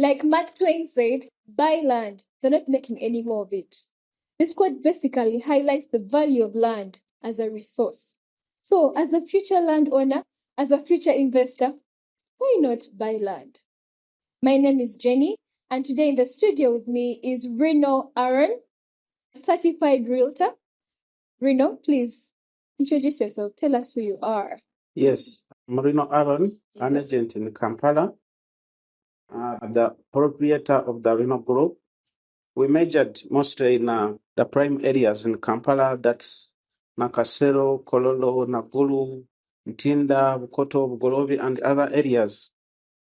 Like Mark Twain said, buy land, they're not making any more of it. This quote basically highlights the value of land as a resource. So, as a future landowner, as a future investor, why not buy land? My name is Jenny, and today in the studio with me is Reno Aaron, certified realtor. Reno, please introduce yourself. Tell us who you are. Yes, Marino Aaron, an agent in Kampala, the proprietor of the Reno Group. We measured mostly in the prime areas in Kampala, that's Nakasero, Kololo, Naguru, Ntinda, Bukoto, Bugolobi, and other areas.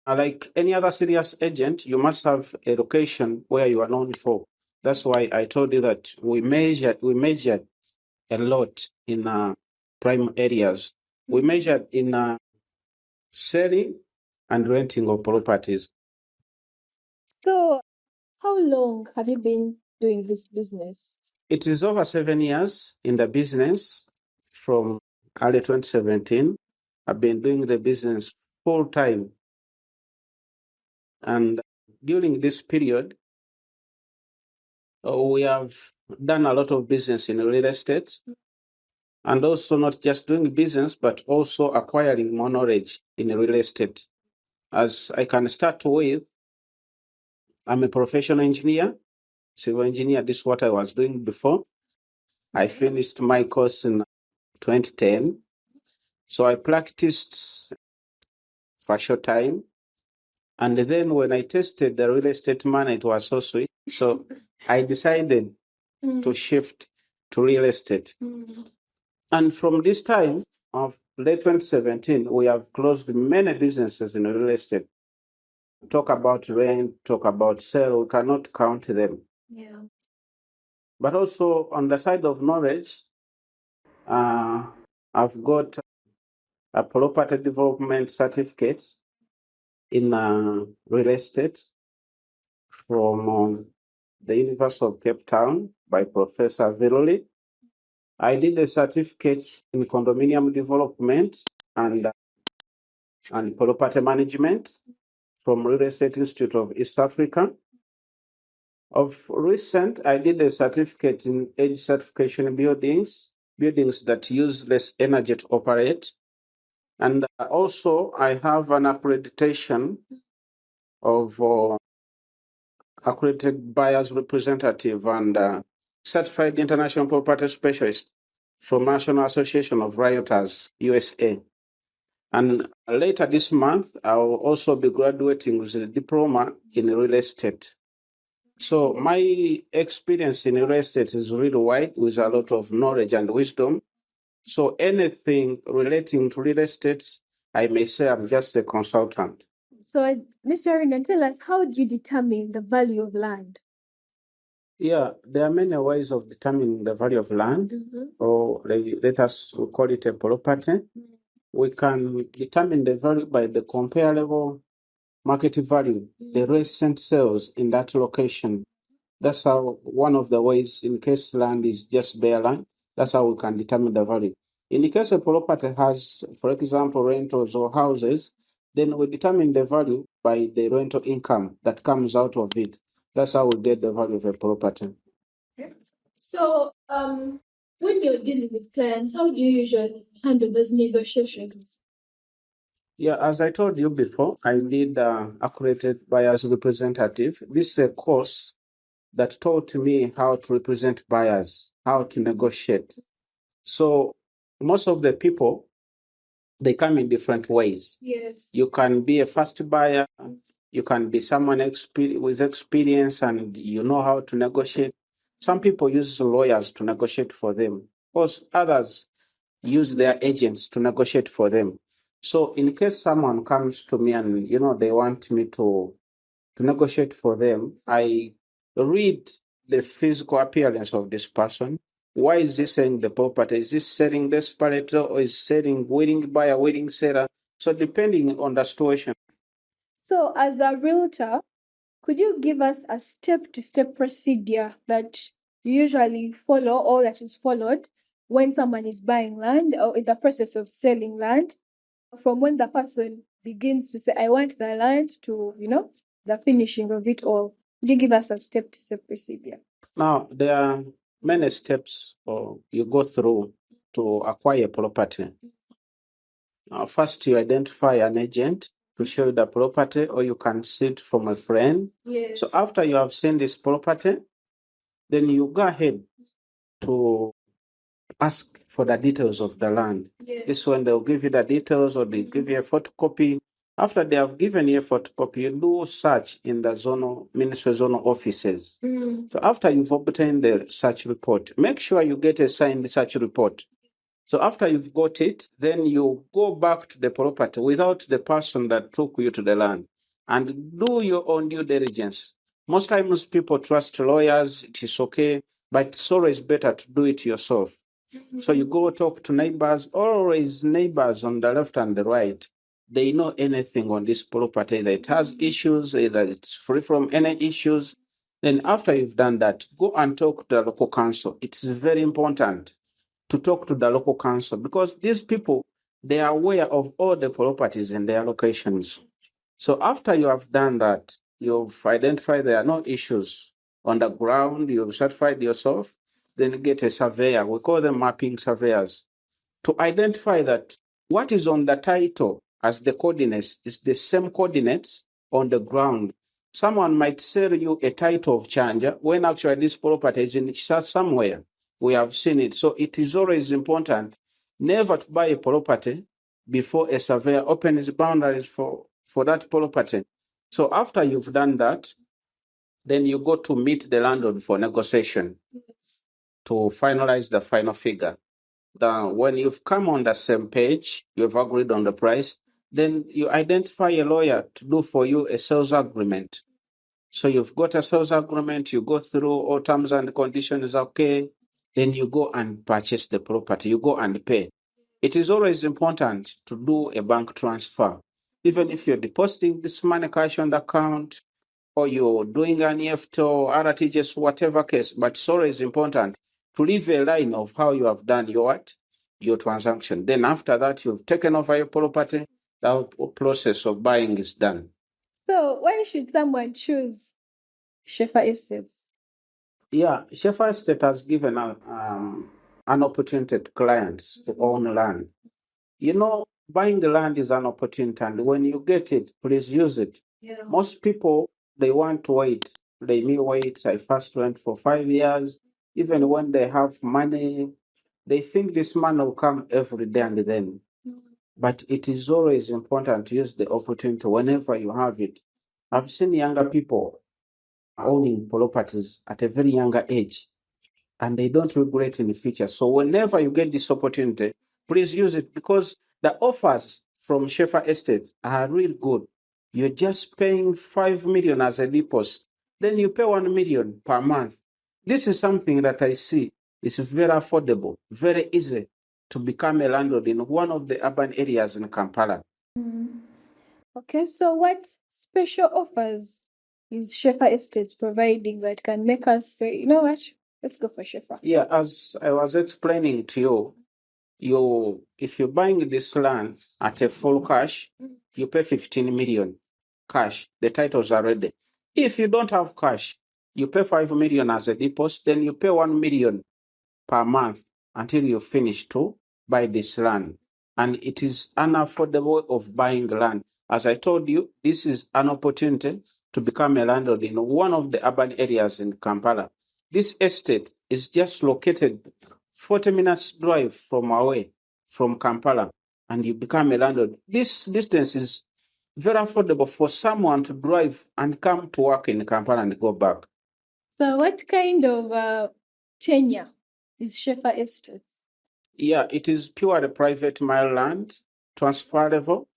Like any other serious agent, you must have a location where you are known for. That's why I told you that we measured a lot in prime areas. We measured in selling and renting of properties. So, how long have you been doing this business? It is over 7 years in the business from early 2017. I've been doing the business full time. And during this period, we have done a lot of business in real estate and also not just doing business, but also acquiring more knowledge in real estate. As I can start with, I'm a professional engineer, civil engineer. This is what I was doing before. I finished my course in 2010. So I practiced for a short time. And then when I tested the real estate man, it was so sweet. So I decided to shift to real estate. And from this time of late 2017, we have closed many businesses in real estate. Talk about rent, talk about sale, we cannot count them. Yeah. But also on the side of knowledge, I've got a property development certificate in real estate from the University of Cape Town by Professor Viroli. I did a certificate in condominium development and property management from Real Estate Institute of East Africa. Of recent, I did a certificate in age certification buildings that use less energy to operate. And also, I have an accreditation of accredited buyers representative and certified international property specialist from National Association of Realtors, USA. And later this month, I will also be graduating with a diploma in real estate. So my experience in real estate is really wide with a lot of knowledge and wisdom. So anything relating to real estate, I may say I'm just a consultant. So, Mr. Reno, tell us, how do you determine the value of land? Yeah, there are many ways of determining the value of land, or let us call it a property. We can determine the value by the comparable market value, the recent sales in that location. That's how one of the ways, in case land is just bare land, that's how we can determine the value. In the case a property has, for example, rentals or houses, then we determine the value by the rental income that comes out of it. That's how we get the value of a property. So, when you're dealing with clients, how do you usually handle those negotiations? Yeah, as I told you before, I did accredited buyer's representative. This is a course that taught me how to represent buyers, how to negotiate. So most of the people, they come in different ways. Yes. You can be a first buyer, you can be someone with experience and you know how to negotiate. Some people use lawyers to negotiate for them, because others use their agents to negotiate for them. So in case someone comes to me and they want me to negotiate for them, I read the physical appearance of this person. Why is he selling the property? Is he selling desperate or is selling willing buyer, willing seller? So depending on the situation. So, as a realtor, could you give us a step-to-step procedure that you usually follow or that is followed when someone is buying land or in the process of selling land? From when the person begins to say, I want the land to, the finishing of it all? Could you give us a step-to-step procedure? Now, there are many steps you go through to acquire property. First, you identify an agent to show you the property, or you can see it from a friend. Yes. So after you have seen this property, then you go ahead to ask for the details of the land. Yes. This one, they'll give you the details, or they give you a photocopy. After they have given you a photocopy, you do search in the zonal ministry zonal offices. So after you've obtained the search report, make sure you get a signed search report. So after you've got it, then you go back to the property without the person that took you to the land and do your own due diligence. Most times people trust lawyers, it is okay, but it's always better to do it yourself. So you go talk to neighbors, always neighbors on the left and the right. They know anything on this property that it has issues, either it's free from any issues. Then after you've done that, go and talk to the local council. It's very important to talk to the local council, because these people, they are aware of all the properties in their locations. So after you have done that, you've identified there are no issues on the ground, you've certified yourself, then get a surveyor. We call them mapping surveyors, to identify that what is on the title as the coordinates is the same coordinates on the ground. Someone might sell you a title of Chanja when actually this property is in somewhere. We have seen it. So it is always important never to buy a property before a surveyor opens boundaries for that property. So after you've done that, then you go to meet the landlord for negotiation to finalize the final figure. When you've come on the same page, you've agreed on the price, then you identify a lawyer to do for you a sales agreement. So you've got a sales agreement, you go through all terms and conditions, okay, then you go and purchase the property, you go and pay. It is always important to do a bank transfer. Even if you're depositing this money cash on the account, or you're doing an EFT or RTGS, whatever case, but it's always important to leave a line of how you have done your transaction. Then after that, you've taken over your property, the process of buying is done. So why should someone choose Shefa Estates? Yeah, Shefa Estate has given an opportunity to clients to own land. Buying the land is an opportunity, and when you get it, please use it. Yeah. Most people, they want to wait. They may wait. I first went for 5 years. Even when they have money, they think this money will come every day and then. But it is always important to use the opportunity whenever you have it. I've seen younger people owning properties at a very younger age, and they don't regret in the future. So whenever you get this opportunity, please use it, because the offers from Shefa Estates are real good. You're just paying 5 million as a deposit, then you pay 1 million per month. This is something that I see is very affordable, very easy to become a landlord in one of the urban areas in Kampala. Okay, so what special offers is Shefa Estates providing that can make us say, you know what, let's go for Shefa? Yeah, as I was explaining to you, if you're buying this land at a full cash, you pay 15 million cash. The titles are ready. If you don't have cash, you pay 5 million as a deposit, then you pay 1 million per month until you finish to buy this land. And it is an affordable of buying land. As I told you, this is an opportunity to become a landlord in one of the urban areas in Kampala. This estate is just located 40 minutes drive from away from Kampala, and you become a landlord. This distance is very affordable for someone to drive and come to work in Kampala and go back. So what kind of tenure is Shefa Estates? Yeah, it is purely private mile land, transferable.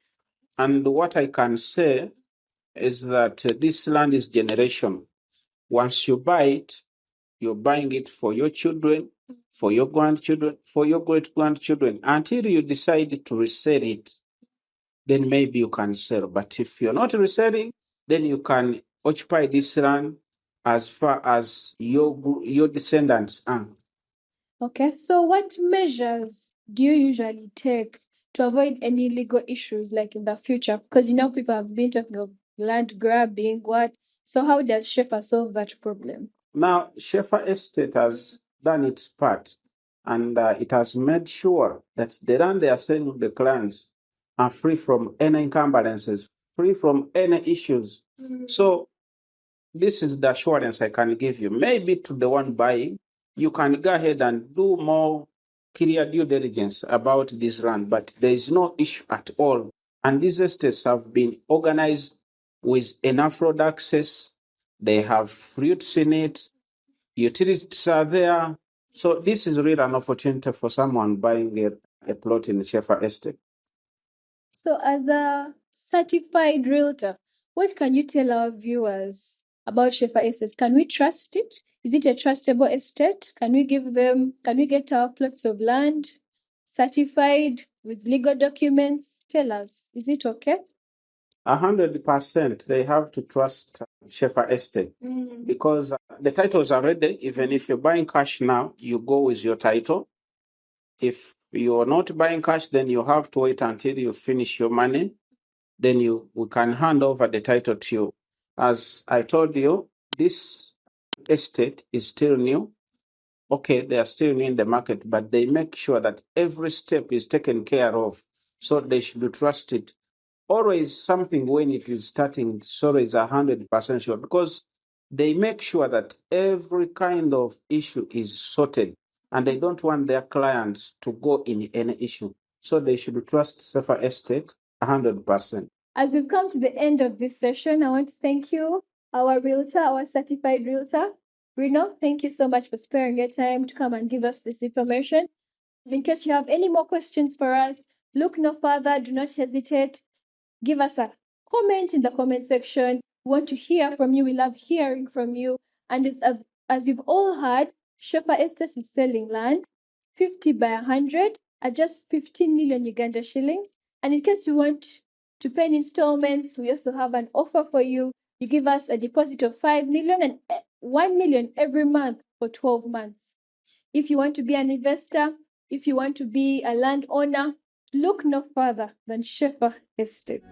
And what I can say is that this land is generation. Once you buy it, you're buying it for your children, for your grandchildren, for your great grandchildren, until you decide to resell it. Then maybe you can sell. But if you're not reselling, then you can occupy this land as far as your descendants are. Okay, so what measures do you usually take to avoid any legal issues like in the future? Because people have been talking of land grabbing, what? So how does Shefa solve that problem? Now, Shefa Estate has done its part, and it has made sure that the land they are selling the clients are free from any encumbrances, free from any issues. So this is the assurance I can give you. Maybe to the one buying, you can go ahead and do more clear due diligence about this land, but there is no issue at all. And these estates have been organized with enough road access. They have fruits in it. Utilities are there. So this is really an opportunity for someone buying a plot in the Shefa Estate. So as a certified realtor, what can you tell our viewers about Shefa Estates? Can we trust it? Is it a trustable estate? Can we get our plots of land certified with legal documents? Tell us, is it okay? 100%, they have to trust Shefa Estate because the titles are ready. Even if you're buying cash now, you go with your title. If you're not buying cash, then you have to wait until you finish your money. Then we can hand over the title to you. As I told you, this estate is still new. Okay, they are still new in the market, but they make sure that every step is taken care of. So they should be trusted. Always something when it is starting, sorry, is 100% sure because they make sure that every kind of issue is sorted and they don't want their clients to go in any issue. So they should trust Safer Estate 100%. As we've come to the end of this session, I want to thank you, our realtor, our certified realtor. Reno, thank you so much for sparing your time to come and give us this information. In case you have any more questions for us, look no further, do not hesitate. Give us a comment in the comment section. We want to hear from you. We love hearing from you. And as you've all heard, Shefa Estes is selling land 50 by 100 at just 15 million Uganda shillings. And in case you want to pay in installments, we also have an offer for you. You give us a deposit of 5 million and 1 million every month for 12 months. If you want to be an investor, if you want to be a landowner, look no further than Shefa Estate.